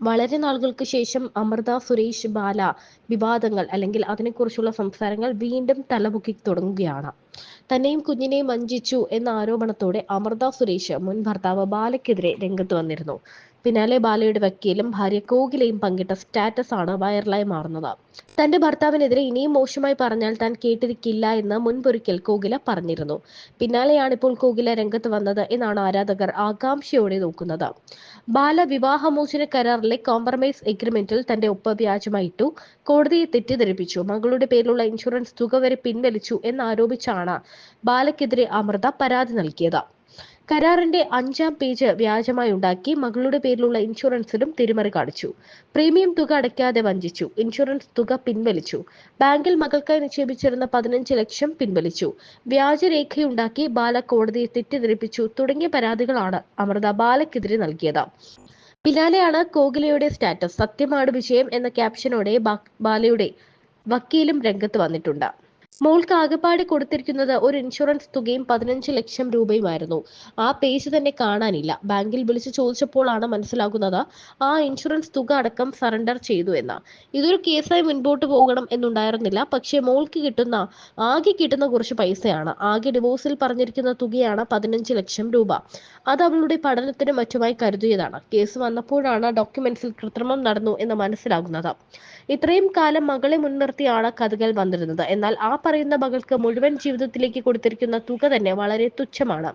വളരെ നാളുകൾക്ക് ശേഷം അമൃത സുരേഷ് ബാല വിവാദങ്ങൾ അല്ലെങ്കിൽ അതിനെക്കുറിച്ചുള്ള സംസാരങ്ങൾ വീണ്ടും തലപൊക്കി തുടങ്ങുകയാണ്. തന്നെയും കുഞ്ഞിനെയും വഞ്ചിച്ചു എന്ന ആരോപണത്തോടെ അമൃത സുരേഷ് മുൻ ഭർത്താവ് ബാലയ്ക്കെതിരെ രംഗത്ത് വന്നിരുന്നു. പിന്നാലെ ബാലയുടെ വക്കീലും ഭാര്യ കോകിലയും പങ്കിട്ട സ്റ്റാറ്റസ് ആണ് വൈറലായി മാറുന്നത്. തന്റെ ഭർത്താവിനെതിരെ ഇനിയും മോശമായി പറഞ്ഞാൽ താൻ കേട്ടിരിക്കില്ല എന്ന് മുൻപൊരിക്കൽ കോകില പറഞ്ഞിരുന്നു. പിന്നാലെയാണ് ഇപ്പോൾ കോകില രംഗത്ത് വന്നത് എന്നാണ് ആരാധകർ ആകാംക്ഷയോടെ നോക്കുന്നത്. ബാല വിവാഹമോചന കരാറിലെ കോംപ്രമൈസ് എഗ്രിമെന്റിൽ തന്റെ ഒപ്പ് വ്യാജമായിട്ടു, കോടതിയെ തെറ്റിദ്ധരിപ്പിച്ചു, മകളുടെ പേരിലുള്ള ഇൻഷുറൻസ് തുക വരെ പിൻവലിച്ചു എന്നാരോപിച്ചാണ് ബാലയ്ക്കെതിരെ അമൃത പരാതി നൽകിയത്. കരാറിന്റെ 5-ാം പേജ് വ്യാജമായി ഉണ്ടാക്കി, മകളുടെ പേരിലുള്ള ഇൻഷുറൻസിലും തിരിമറി കാണിച്ചു, പ്രീമിയം തുക അടയ്ക്കാതെ വഞ്ചിച്ചു, ഇൻഷുറൻസ് തുക പിൻവലിച്ചു, ബാങ്കിൽ മകൾക്കായി നിക്ഷേപിച്ചിരുന്ന 15 ലക്ഷം പിൻവലിച്ചു, വ്യാജരേഖയുണ്ടാക്കി ബാല കോടതിയെ തെറ്റിദ്ധരിപ്പിച്ചു തുടങ്ങിയ പരാതികളാണ് അമൃത ബാലയ്ക്കെതിരെ നൽകിയത്. പിന്നാലെയാണ് കോകിലയുടെ സ്റ്റാറ്റസ്. സത്യമാണ് വിജയം എന്ന ക്യാപ്ഷനോടെ ബാലയുടെ വക്കീലും രംഗത്ത് വന്നിട്ടുണ്ട്. മോൾക്ക് ആകെപ്പാടെ കൊടുത്തിരിക്കുന്നത് ഒരു ഇൻഷുറൻസ് തുകയും 15 ലക്ഷം രൂപയുമായിരുന്നു. ആ പേജ് തന്നെ കാണാനില്ല. ബാങ്കിൽ വിളിച്ചു ചോദിച്ചപ്പോഴാണ് മനസ്സിലാകുന്നത് ആ ഇൻഷുറൻസ് തുക അടക്കം സറണ്ടർ ചെയ്തു എന്ന്. ഇതൊരു കേസായി മുൻപോട്ട് പോകണം എന്നുണ്ടായിരുന്നില്ല. പക്ഷേ മോൾക്ക് ആകെ കിട്ടുന്ന കുറച്ച് പൈസയാണ്. ആകെ ഡിവോഴ്സിൽ പറഞ്ഞിരിക്കുന്ന തുകയാണ് 15 ലക്ഷം രൂപ. അത് അവളുടെ പഠനത്തിനും മറ്റുമായി കരുതിയതാണ്. കേസ് വന്നപ്പോഴാണ് ഡോക്യുമെന്റ്സിൽ കൃത്രിമം നടന്നു എന്ന് മനസ്സിലാകുന്നത്. ഇത്രയും കാലം മകളെ മുൻനിർത്തിയാണ് കഥകൾ വന്നിരുന്നത്. എന്നാൽ ആ പറയുന്ന മകൾക്ക് മുഴുവൻ ജീവിതത്തിലേക്ക് കൊടുത്തിരിക്കുന്ന തുക തന്നെ വളരെ തുച്ഛമാണ്.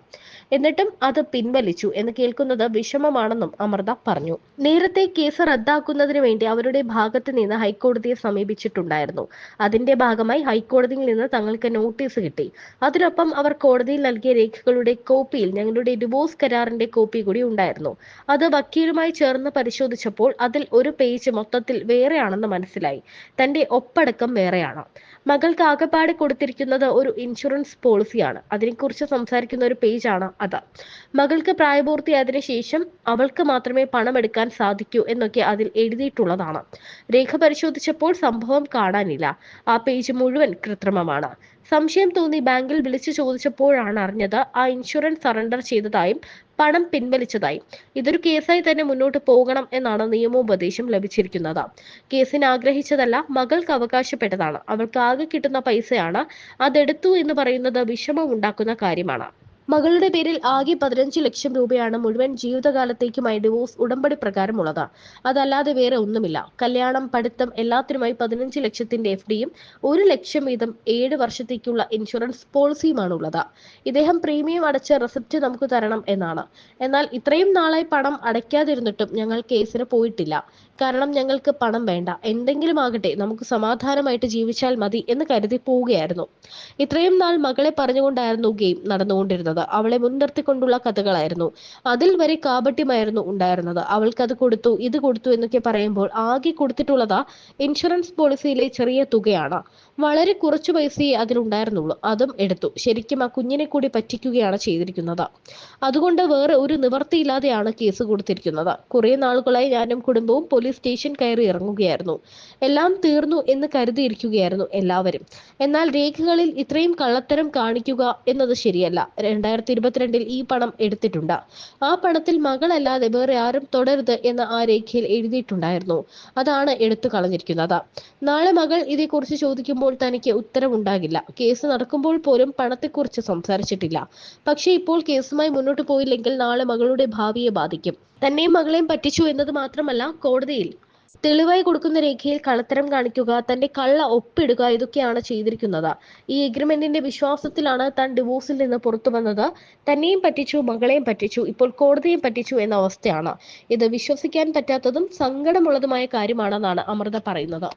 എന്നിട്ടും അത് പിൻവലിച്ചു എന്ന് കേൾക്കുന്നത് വിഷമമാണെന്നും അമൃത പറഞ്ഞു. നേരത്തെ കേസ് റദ്ദാക്കുന്നതിന് വേണ്ടി അവരുടെ ഭാഗത്ത് നിന്ന് ഹൈക്കോടതിയെ സമീപിച്ചിട്ടുണ്ടായിരുന്നു. അതിന്റെ ഭാഗമായി ഹൈക്കോടതിയിൽ നിന്ന് തങ്ങൾക്ക് നോട്ടീസ് കിട്ടി. അതിനൊപ്പം അവർ കോടതിയിൽ നൽകിയ രേഖകളുടെ കോപ്പിയിൽ ഞങ്ങളുടെ ഡിവോഴ്സ് കരാറിന്റെ കോപ്പി കൂടി ഉണ്ടായിരുന്നു. അത് വക്കീലുമായി ചേർന്ന് പരിശോധിച്ചപ്പോൾ അതിൽ ഒരു പേജ് മൊത്തത്തിൽ വേറെയാണെന്ന് മനസ്സിലായി. തന്റെ ഒപ്പടക്കം വേറെയാണ്. മകൾക്ക് ആകെപ്പാടെ കൊടുത്തിരിക്കുന്നത് ഒരു ഇൻഷുറൻസ് പോളിസിയാണ്. അതിനെക്കുറിച്ച് സംസാരിക്കുന്ന ഒരു പേജാണ് അത്. മകൾക്ക് പ്രായപൂർത്തിയായതിനു ശേഷം അവൾക്ക് മാത്രമേ പണം എടുക്കാൻ സാധിക്കൂ എന്നൊക്കെ അതിൽ എഴുതിയിട്ടുള്ളതാണ്. രേഖ പരിശോധിച്ചപ്പോൾ സംഭവം കാണാനില്ല. ആ പേജ് മുഴുവൻ കൃത്രിമമാണ്. സംശയം തോന്നി ബാങ്കിൽ വിളിച്ചു ചോദിച്ചപ്പോഴാണ് അറിഞ്ഞത് ആ ഇൻഷുറൻസ് സറണ്ടർ ചെയ്തതായും പണം പിൻവലിച്ചതായും. ഇതൊരു കേസായി തന്നെ മുന്നോട്ട് പോകണം എന്നാണ് നിയമോപദേശം ലഭിച്ചിരിക്കുന്നത്. കേസിന് ആഗ്രഹിച്ചതല്ല, മകൾക്ക് അവകാശപ്പെട്ടതാണ്. അവൾക്ക് ആകെ കിട്ടുന്ന പൈസയാണ്. അതെടുത്തു എന്ന് പറയുന്നത് വിഷമമുണ്ടാക്കുന്ന കാര്യമാണ്. മകളുടെ പേരിൽ ആകെ 15 ലക്ഷം രൂപയാണ് മുഴുവൻ ജീവിതകാലത്തേക്കുമായി ഡിവോഴ്സ് ഉടമ്പടി പ്രകാരമുള്ളത്. അതല്ലാതെ വേറെ ഒന്നുമില്ല. കല്യാണം, പഠിത്തം എല്ലാത്തിനുമായി 15 ലക്ഷത്തിന്റെ FDയും 1 ലക്ഷം വീതം 7 വർഷത്തേക്കുള്ള ഇൻഷുറൻസ് പോളിസിയുമാണുള്ളത്. ഇദ്ദേഹം പ്രീമിയം അടച്ച റെസിപ്റ്റ് നമുക്ക് തരണം എന്നാണ്. എന്നാൽ ഇത്രയും നാളായി പണം അടയ്ക്കാതിരുന്നിട്ടും ഞങ്ങൾ കേസിന് പോയിട്ടില്ല. കാരണം ഞങ്ങൾക്ക് പണം വേണ്ട, എന്തെങ്കിലും ആകട്ടെ, നമുക്ക് സമാധാനമായിട്ട് ജീവിച്ചാൽ മതി എന്ന് കരുതി പോവുകയായിരുന്നു. ഇത്രയും നാൾ മകളെ പറഞ്ഞുകൊണ്ടായിരുന്നു ഗെയിം നടന്നുകൊണ്ടിരുന്നത്. അവളെ മുൻനിർത്തിക്കൊണ്ടുള്ള കഥകളായിരുന്നു. അതിൽ വരെ കാപട്യമായിരുന്നു ഉണ്ടായിരുന്നത്. അവൾക്ക് അത് കൊടുത്തു, ഇത് കൊടുത്തു എന്നൊക്കെ പറയുമ്പോൾ ആകെ കൊടുത്തിട്ടുള്ളത് ഇൻഷുറൻസ് പോളിസിയിലെ ചെറിയ തുകയാണ്. വളരെ കുറച്ചു പൈസയെ അതിലുണ്ടായിരുന്നുള്ളൂ. അതും എടുത്തു. ശരിക്കും ആ കുഞ്ഞിനെ കൂടി പറ്റിക്കുകയാണ് ചെയ്തിരിക്കുന്നത്. അതുകൊണ്ട് വേറെ ഒരു നിവർത്തിയില്ലാതെയാണ് കേസ് കൊടുത്തിരിക്കുന്നത്. കുറെ നാളുകളായി ഞാനും കുടുംബവും പോലീസ് സ്റ്റേഷൻ കയറി ഇറങ്ങുകയായിരുന്നു. എല്ലാം തീർന്നു എന്ന് കരുതിയിരിക്കുകയായിരുന്നു എല്ലാവരും. എന്നാൽ രേഖകളിൽ ഇത്രയും കള്ളത്തരം കാണിക്കുക എന്നത് ശരിയല്ല. 2022 ഈ പണം എടുത്തിട്ടുണ്ട്. ആ പണത്തിൽ മകളല്ലാതെ വേറെ ആരും തുടരുത് എന്ന് ആ രേഖയിൽ എഴുതിയിട്ടുണ്ടായിരുന്നു. അതാണ് എടുത്തു കളഞ്ഞിരിക്കുന്നത്. നാളെ മകൾ ഇതേക്കുറിച്ച് ചോദിക്കുമ്പോൾ തനിക്ക് ഉത്തരവുണ്ടാകില്ല. കേസ് നടക്കുമ്പോൾ പോലും പണത്തെക്കുറിച്ച് സംസാരിച്ചിട്ടില്ല. പക്ഷേ ഇപ്പോൾ കേസുമായി മുന്നോട്ട് പോയില്ലെങ്കിൽ നാളെ മകളുടെ ഭാവിയെ ബാധിക്കും. തന്നെയും മകളെയും പറ്റിച്ചു എന്നത് മാത്രമല്ല, കോടതിയിൽ തെളിവായി കൊടുക്കുന്ന രേഖയിൽ കള്ളത്തരം കാണിക്കുക, തന്റെ കള്ള ഒപ്പിടുക, ഇതൊക്കെയാണ് ചെയ്തിരിക്കുന്നത്. ഈ എഗ്രിമെന്റിന്റെ വിശ്വാസത്തിലാണ് താൻ ഡിവോഴ്സിൽ നിന്ന് പുറത്തു വന്നത്. തന്നെയും പറ്റിച്ചു, മകളെയും പറ്റിച്ചു, ഇപ്പോൾ കോടതിയെയും പറ്റിച്ചു എന്ന അവസ്ഥയാണ്. ഇത് വിശ്വസിക്കാൻ പറ്റാത്തതും സങ്കടമുള്ളതുമായ കാര്യമാണെന്നാണ് അമൃത പറയുന്നത്.